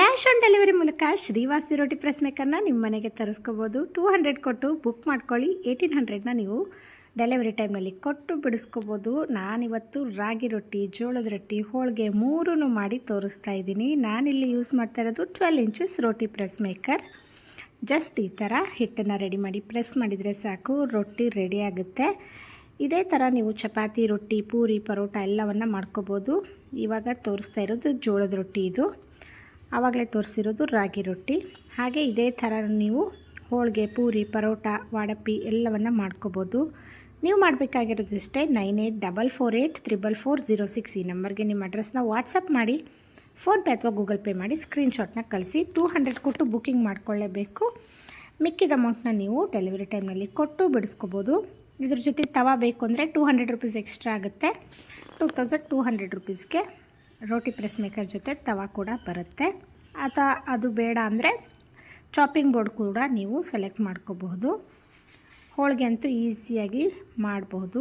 Cash on delivery ಮೂಲಕ ಶ್ರೀವಾಸಿ ರೋಟಿ press ಮೇಕರ್ನ ನಿಮ್ಮ ಮನೆಗೆ ತರಿಸ್ಕೋಬೋದು. 200 ಕೊಟ್ಟು ಬುಕ್ ಮಾಡ್ಕೊಳ್ಳಿ. 1800ನ ನೀವು ಡೆಲಿವರಿ ಟೈಮ್ನಲ್ಲಿ ಕೊಟ್ಟು ಬಿಡಿಸ್ಕೋಬೋದು. ನಾನಿವತ್ತು ರಾಗಿ ರೊಟ್ಟಿ, ಜೋಳದ ರೊಟ್ಟಿ, ಹೋಳಿಗೆ ಮೂರೂ ಮಾಡಿ ತೋರಿಸ್ತಾ ಇದ್ದೀನಿ. ನಾನಿಲ್ಲಿ ಯೂಸ್ ಮಾಡ್ತಾ ಇರೋದು 12 ಇಂಚಸ್ ರೋಟಿ ಪ್ರೆಸ್ ಮೇಕರ್. ಜಸ್ಟ್ ಈ ಥರ ಹಿಟ್ಟನ್ನು ರೆಡಿ ಮಾಡಿ ಪ್ರೆಸ್ ಮಾಡಿದರೆ ಸಾಕು, ರೊಟ್ಟಿ ರೆಡಿ ಆಗುತ್ತೆ. ಇದೇ ಥರ ನೀವು ಚಪಾತಿ, ರೊಟ್ಟಿ, ಪೂರಿ, ಪರೋಟ ಎಲ್ಲವನ್ನು ಮಾಡ್ಕೋಬೋದು. ಇವಾಗ ತೋರಿಸ್ತಾ ಇರೋದು ಜೋಳದ ರೊಟ್ಟಿ, ಇದು ಆವಾಗಲೇ ತೋರಿಸಿರೋದು ರಾಗಿ ರೊಟ್ಟಿ. ಹಾಗೆ ಇದೇ ಥರ ನೀವು ಹೋಳಿಗೆ, ಪೂರಿ, ಪರೋಟ, ವಾಡಪ್ಪಿ ಎಲ್ಲವನ್ನು ಮಾಡ್ಕೋಬೋದು. ನೀವು ಮಾಡಬೇಕಾಗಿರೋದಿಷ್ಟೇ 9844834406 ಈ ನಂಬರ್ಗೆ ನಿಮ್ಮ ಅಡ್ರೆಸ್ನ ವಾಟ್ಸಪ್ ಮಾಡಿ, ಫೋನ್ಪೇ ಅಥವಾ ಗೂಗಲ್ ಪೇ ಮಾಡಿ ಸ್ಕ್ರೀನ್ಶಾಟ್ನ ಕಳಿಸಿ. 200 ಕೊಟ್ಟು ಬುಕ್ಕಿಂಗ್ ಮಾಡ್ಕೊಳ್ಳೇಬೇಕು. ಮಿಕ್ಕಿದ ಅಮೌಂಟ್ನ ನೀವು ಡೆಲಿವರಿ ಟೈಮ್ನಲ್ಲಿ ಕೊಟ್ಟು ಬಿಡಿಸ್ಕೋಬೋದು. ಇದ್ರ ಜೊತೆ ತವಾ ಬೇಕು ಅಂದರೆ 200 ರೂಪೀಸ್ ಎಕ್ಸ್ಟ್ರಾ ಆಗುತ್ತೆ. 2200 ರೂಪೀಸ್ಗೆ ರೋಟಿ ಪ್ರೆಸ್ ಮೇಕರ್ ಜೊತೆ ತವಾ ಕೂಡ ಬರುತ್ತೆ. ಅಥವಾ ಅದು ಬೇಡ ಅಂದರೆ ಚಾಪಿಂಗ್ ಬೋರ್ಡ್ ಕೂಡ ನೀವು ಸೆಲೆಕ್ಟ್ ಮಾಡ್ಕೋಬಹುದು. ಹೋಳಿಗೆ ಅಂತೂ ಈಸಿಯಾಗಿ ಮಾಡಬಹುದು.